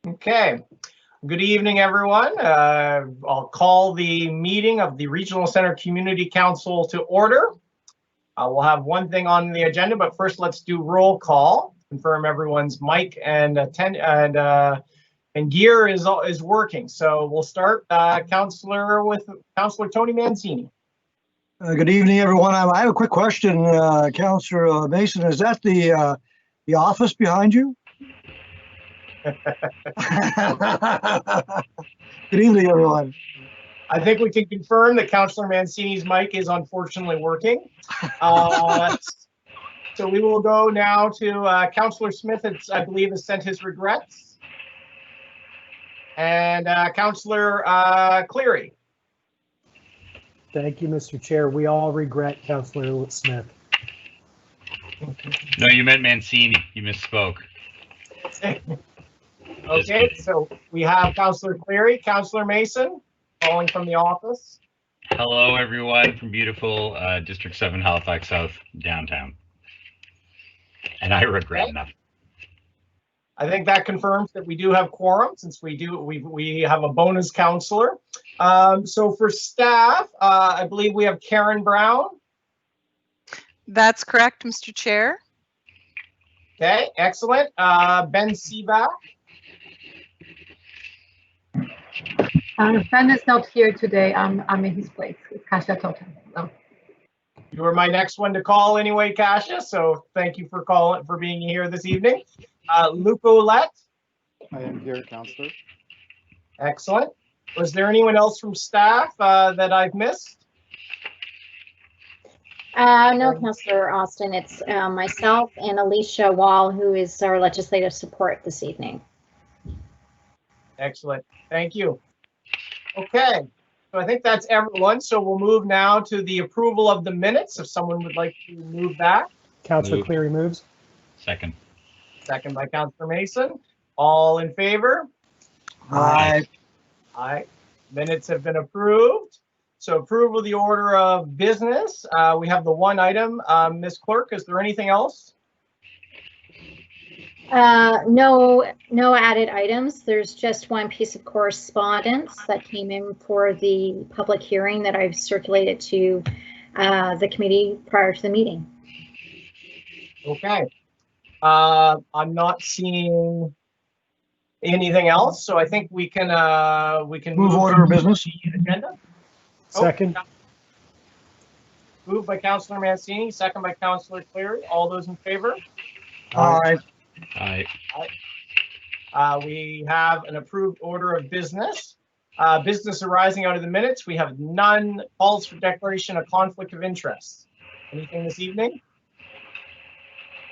Okay. Good evening, everyone. I'll call the meeting of the Regional Center Community Council to order. We'll have one thing on the agenda, but first let's do roll call. Confirm everyone's mic and gear is working. So we'll start Councillor Tony Mancini. Good evening, everyone. I have a quick question, Councillor Mason. Is that the office behind you? Good evening, everyone. I think we can confirm that Councillor Mancini's mic is unfortunately working. So we will go now to Councillor Smith, I believe, has sent his regrets. And Councillor Cleary. Thank you, Mr. Chair. We all regret Councillor Smith. No, you meant Mancini. You misspoke. Okay, so we have Councillor Cleary, Councillor Mason, calling from the office. Hello, everyone from beautiful District 7 Halifax South downtown. And I regret nothing. I think that confirms that we do have quorum, since we have a bonus councillor. So for staff, I believe we have Karen Brown. That's correct, Mr. Chair. Okay, excellent. Ben Seaback. Ben is not here today. I'm in his place with Kasia Tota. So. You were my next one to call anyway, Kasia. So thank you for being here this evening. Luke Ouellette. I am here, Councillor. Excellent. Was there anyone else from staff that I've missed? No, Councillor Austin. It's myself and Alicia Wall, who is our legislative support this evening. Excellent. Thank you. Okay. So I think that's everyone. So we'll move now to the approval of the minutes. If someone would like to move that. Councillor Cleary moves. Second. Second by Councillor Mason. All in favor? Aye. Aye. Minutes have been approved. So approval of the order of business. We have the one item. Ms. Clerk, is there anything else? No added items. There's just one piece of correspondence that came in for the public hearing that I've circulated to the committee prior to the meeting. Okay. I'm not seeing anything else, so I think we can Move order of business. The agenda. Second. Moved by Councillor Mancini, second by Councillor Cleary. All those in favor? Aye. Aye. We have an approved order of business. Business arising out of the minutes. We have none. Calls for declaration of conflict of interest. Anything this evening?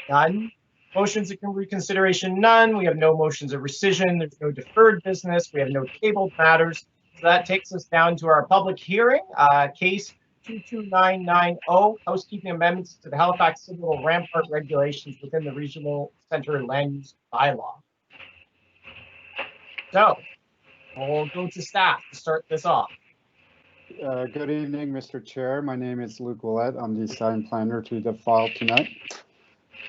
None. Motions of reconsideration, none. We have no motions of rescission. There's no deferred business. We have no tabled matters. So that takes us down to our public hearing, case 22990, housekeeping amendments to the Halifax Citadel Rampart regulations within the Regional Center Land Use Bylaw. So we'll go to staff to start this off. Good evening, Mr. Chair. My name is Luke Ouellette. I'm the assigned planner to the file tonight.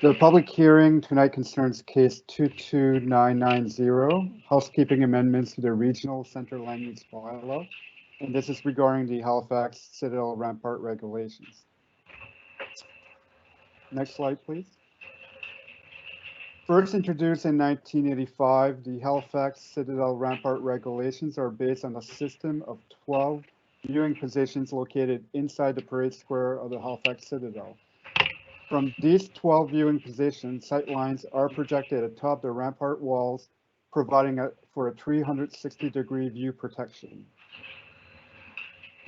The public hearing tonight concerns case 22990, housekeeping amendments to the Regional Center Land Use Bylaw, and this is regarding the Halifax Citadel Rampart regulations. Next slide, please. First introduced in 1985, the Halifax Citadel Rampart regulations are based on a system of 12 viewing positions located inside the parade square of the Halifax Citadel. From these 12 viewing positions, sight lines are projected atop the rampart walls, providing for a 360-degree view protection.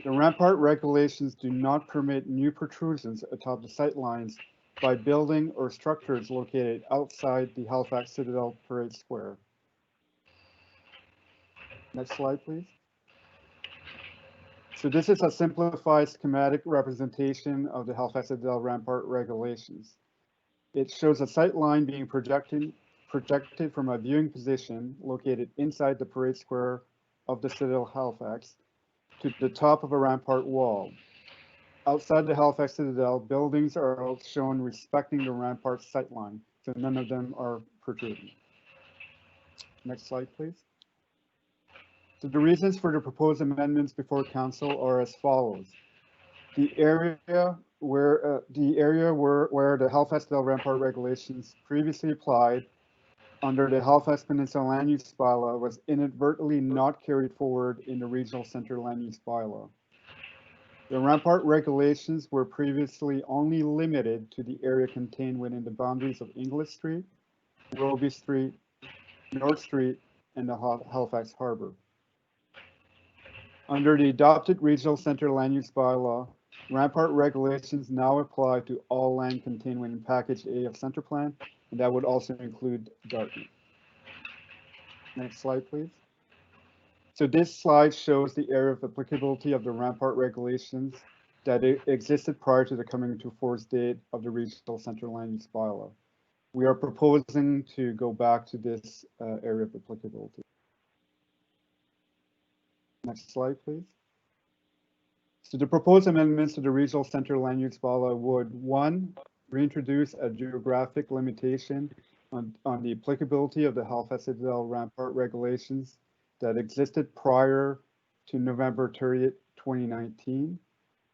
The rampart regulations do not permit new protrusions atop the sight lines by building or structures located outside the Halifax Citadel Parade Square. Next slide, please. So this is a simplified schematic representation of the Halifax Citadel Rampart regulations. It shows a sight line being projected from a viewing position located inside the parade square of the Citadel Halifax to the top of a rampart wall. Outside the Halifax Citadel, buildings are shown respecting the rampart sight line, so none of them are protruding. Next slide, please. So the reasons for the proposed amendments before council are as follows. The area where the Halifax Citadel Rampart regulations previously applied under the Halifax Peninsula Land Use Bylaw was inadvertently not carried forward in the Regional Center Land Use Bylaw. The Rampart regulations were previously only limited to the area contained within the boundaries of English Street, Robie Street, North Street, and the Halifax Harbor. Under the adopted Regional Center Land Use Bylaw, Rampart regulations now apply to all land contained within Package A of Center Plan, and that would also include Dartmouth. Next slide, please. So this slide shows the area of applicability of the Rampart regulations that existed prior to the coming into force date of the Regional Center Land Use Bylaw. We are proposing to go back to this area of applicability. Next slide, please. So the proposed amendments to the Regional Center Land Use Bylaw would, 1, reintroduce a geographic limitation on the applicability of the Halifax Citadel Rampart regulations that existed prior to November 30th, 2019.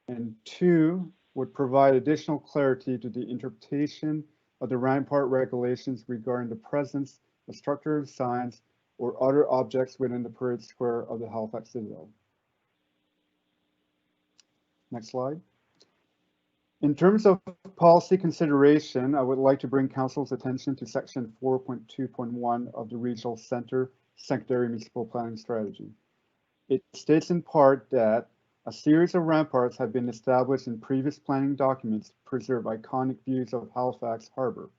And 2, would provide additional clarity to the interpretation of the Rampart regulations regarding the presence of structures, signs, or other objects within the parade square of the Halifax Citadel. Next slide. In terms of policy consideration, I would like to bring council's attention to section 4.2.1 of the Regional Center Secondary Municipal Planning Strategy. It states in part that a series of ramparts have been established in previous planning documents to preserve iconic views of Halifax Harbor.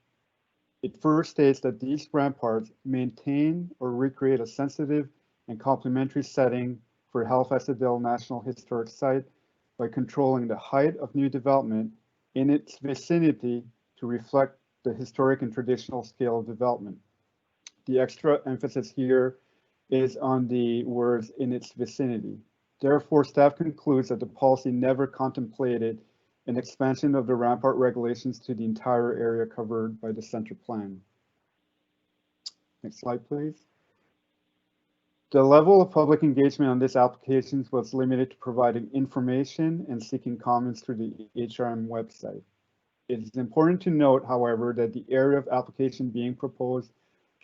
It first states that these ramparts maintain or recreate a sensitive and complementary setting for Halifax Citadel National Historic Site by controlling the height of new development in its vicinity to reflect the historic and traditional scale of development. The extra emphasis here is on the words "in its vicinity." Therefore, staff concludes that the policy never contemplated an expansion of the Rampart regulations to the entire area covered by the center plan. Next slide, please. The level of public engagement on this application was limited to providing information and seeking comments through the HRM website. It is important to note, however, that the area of application being proposed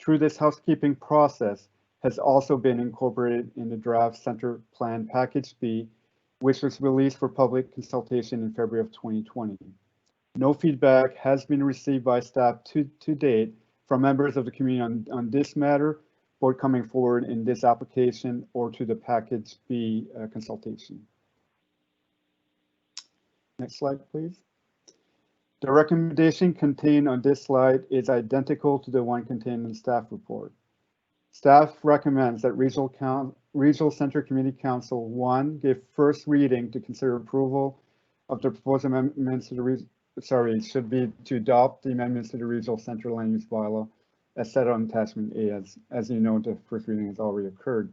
through this housekeeping process has also been incorporated in the draft Center Plan Package B, which was released for public consultation in February of 2020. No feedback has been received by staff to date from members of the community on this matter, or coming forward in this application or to the Package B consultation. Next slide, please. The recommendation contained on this slide is identical to the one contained in the staff report. Staff recommends that Regional Center Community Council 1 give first reading to consider approval of the proposed amendments to the should be to adopt the amendments to the Regional Center Land Use Bylaw as set on attachment A, as you know, the first reading has already occurred.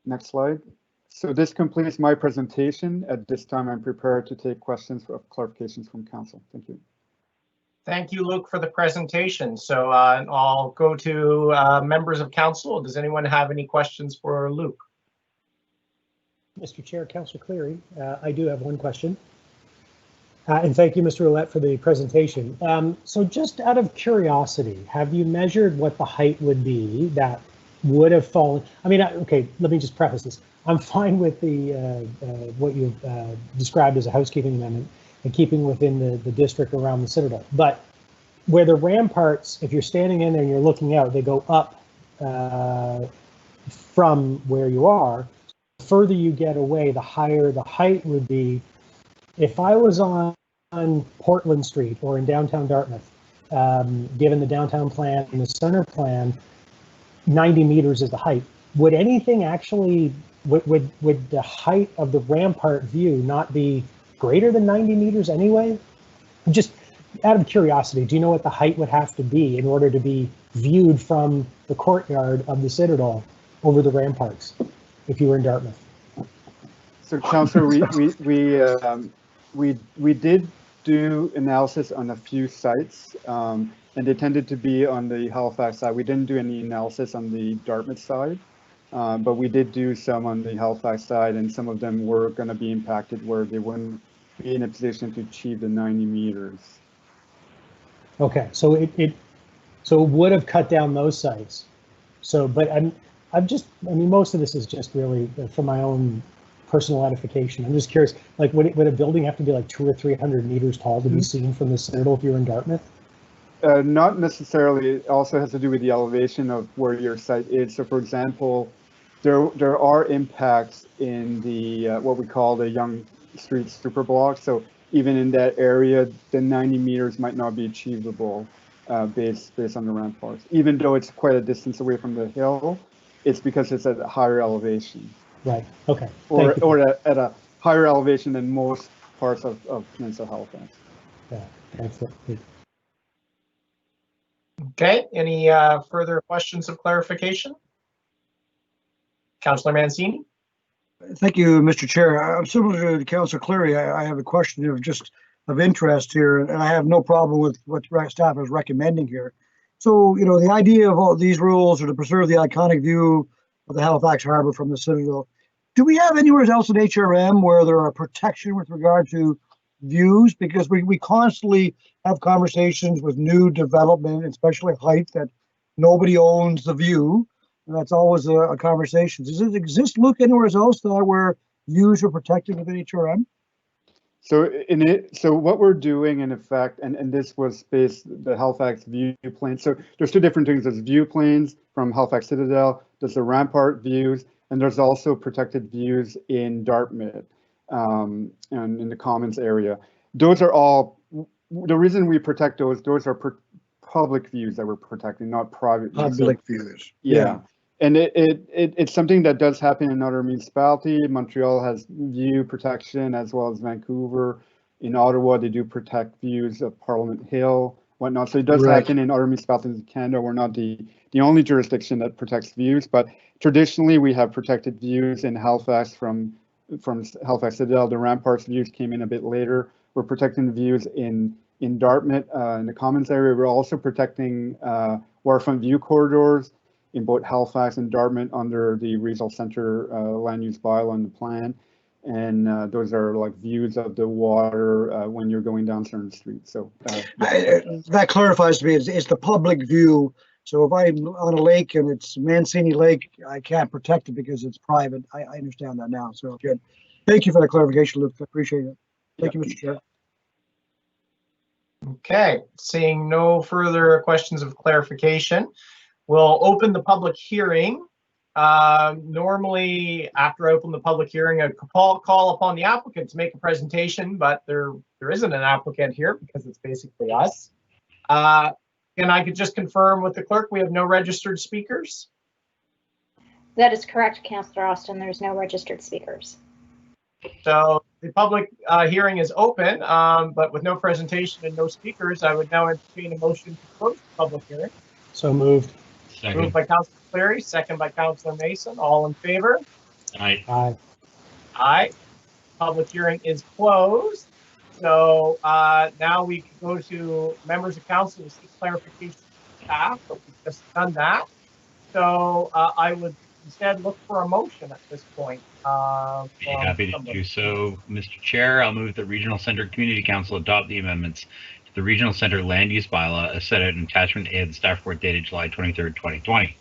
Next slide. So this completes my presentation. At this time, I'm prepared to take questions or clarifications from council. Thank you. Thank you, Luke, for the presentation. So I'll go to members of council. Does anyone have any questions for Luke? Mr. Chair, Councillor Cleary, I do have one question. And thank you, Mr. Ouellette, for the presentation. So just out of curiosity, have you measured what the height would be that would have fallen? I mean, okay, let me just preface this. I'm fine with the what you've described as a housekeeping amendment and keeping within the district around the Citadel. But where the ramparts, if you're standing in there and you're looking out, they go up from where you are. The further you get away, the higher the height would be. If I was on Portland Street or in downtown Dartmouth, given the downtown plan and the center plan, 90 meters is the height. Would anything actually, would the height of the rampart view not be greater than 90 meters anyway? Just out of curiosity, do you know what the height would have to be in order to be viewed from the courtyard of the Citadel over the ramparts if you were in Dartmouth? So, Councillor, we did do analysis on a few sites, and they tended to be on the Halifax side. We didn't do any analysis on the Dartmouth side, but we did do some on the Halifax side, and some of them were going to be impacted where they wouldn't be in a position to achieve the 90 meters. Okay, so it would have cut down those sites. So, but I mean, most of this is just really for my own personal edification. I'm just curious, like, would a building have to be like 200 or 300 meters tall to be seen from the Citadel if you're in Dartmouth? Not necessarily. It also has to do with the elevation of where your site is. So, for example, there are impacts in the what we call the Yonge Street superblock. So even in that area, the 90 meters might not be achievable based on the ramparts. Even though it's quite a distance away from the hill, it's because it's at a higher elevation. Right. Okay. Or at a higher elevation than most parts of Peninsula Halifax. Yeah. Thanks. Okay, any further questions of clarification? Councillor Mancini? Thank you, Mr. Chair. I'm similar to Councillor Cleary. I have a question of interest here, and I have no problem with what staff is recommending here. So, you know, the idea of all these rules are to preserve the iconic view of the Halifax Harbor from the Citadel. Do we have anywhere else in HRM where there are protection with regard to views? Because we constantly have conversations with new development, especially height, that nobody owns the view. And that's always a conversation. Does it exist, Luke, anywhere else where views are protected within HRM? So what we're doing in effect, and this was based the Halifax view plane. So there's two different things. There's view planes from Halifax Citadel. There's the rampart views, and there's also protected views in Dartmouth and in the Commons area. Those are all, the reason we protect those are public views that we're protecting, not private views. Public views. Yeah. And it's something that does happen in other municipalities. Montreal has view protection as well as Vancouver. In Ottawa, they do protect views of Parliament Hill, whatnot. So it does happen in other municipalities in Canada. We're not the only jurisdiction that protects views, but traditionally we have protected views in Halifax from Halifax Citadel. The ramparts views came in a bit later. We're protecting the views in Dartmouth, in the Commons area. We're also protecting waterfront view corridors in both Halifax and Dartmouth under the regional center land use bylaw and the plan. And those are like views of the water when you're going down certain streets. So that clarifies to me, it's the public view. So if I'm on a lake and it's Mancini Lake, I can't protect it because it's private. I understand that now. So good. Thank you for that clarification, Luke. I appreciate it. Thank you, Mr. Chair. Okay, seeing no further questions of clarification, we'll open the public hearing. Normally, after I open the public hearing, I call upon the applicant to make a presentation, but there isn't an applicant here because it's basically us. And I could just confirm with the clerk, we have no registered speakers? That is correct, Councillor Austin. There's no registered speakers. So the public hearing is open, but with no presentation and no speakers, I would now entertain a motion to close the public hearing. So moved. Second. Moved by Councillor Cleary, second by Councillor Mason. All in favor? Aye. Aye. Aye. Public hearing is closed. So now we can go to members of council to seek clarification from staff, but we've just done that. So I would instead look for a motion at this point. Be happy to do so, Mr. Chair. I'll move that Regional Center Community Council adopt the amendments to the Regional Center Land Use Bylaw as set out in Attachment A of the staff report dated July 23rd, 2020.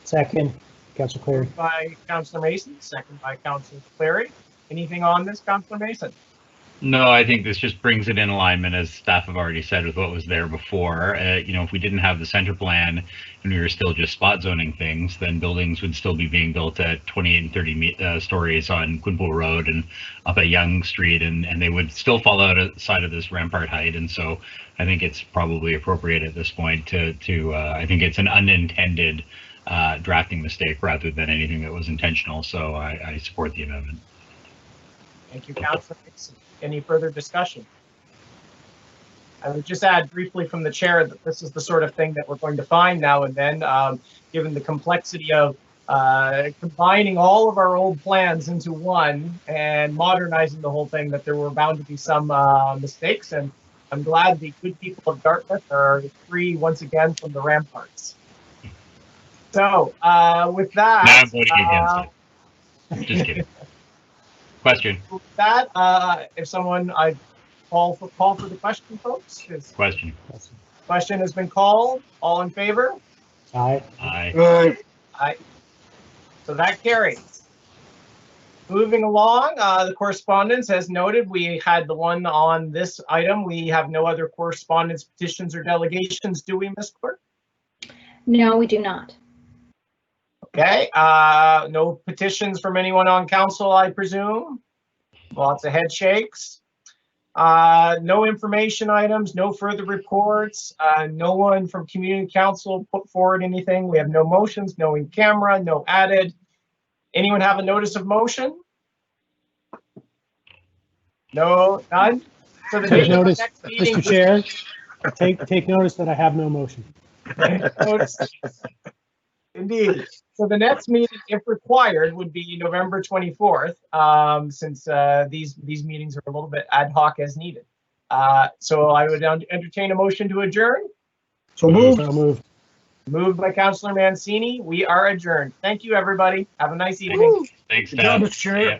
Second, Councillor Cleary. Moved by Councillor Mason, second by Councillor Cleary. Anything on this, Councillor Mason? No, I think this just brings it in alignment, as staff have already said, with what was there before. You know, if we didn't have the center plan and we were still just spot zoning things, then buildings would still be being built at 28 and 30 stories on Quinpool Road and up at Yonge Street, and they would still fall outside of this rampart height. And so I think it's probably appropriate at this point to I think it's an unintended drafting mistake rather than anything that was intentional. So I support the amendment. Thank you, Councillor Mason. Any further discussion? I would just add briefly from the chair that this is the sort of thing that we're going to find now and then, given the complexity of combining all of our old plans into one and modernizing the whole thing, that there were bound to be some mistakes. And I'm glad the good people of Dartmouth are free once again from the ramparts. So with that, Now I'm voting against it. Just kidding. Question. with that, if someone, I call for the question, folks. Question. Question has been called. All in favor? Aye. Aye. Aye. So that carries. Moving along, the correspondence, as noted, we had the one on this item. We have no other correspondence, petitions, or delegations, do we, Ms. Clerk? No, we do not. Okay, no petitions from anyone on council, I presume? Lots of head shakes. No information items, no further reports, no one from community council put forward anything. We have no motions, no in camera, no added. Anyone have a notice of motion? No, none? So the Take date of the notice, next meeting- Mr. Chair, take notice that I have no motion. Notice. Indeed. So the next meeting, if required, would be November 24th, since these meetings are a little bit ad hoc as needed. So I would entertain a motion to adjourn. So moved. So moved. Moved by Councillor Mancini. We are adjourned. Thank you, everybody. Have a nice evening. Thanks, Good job, Dad. Mr. Chair. Yeah.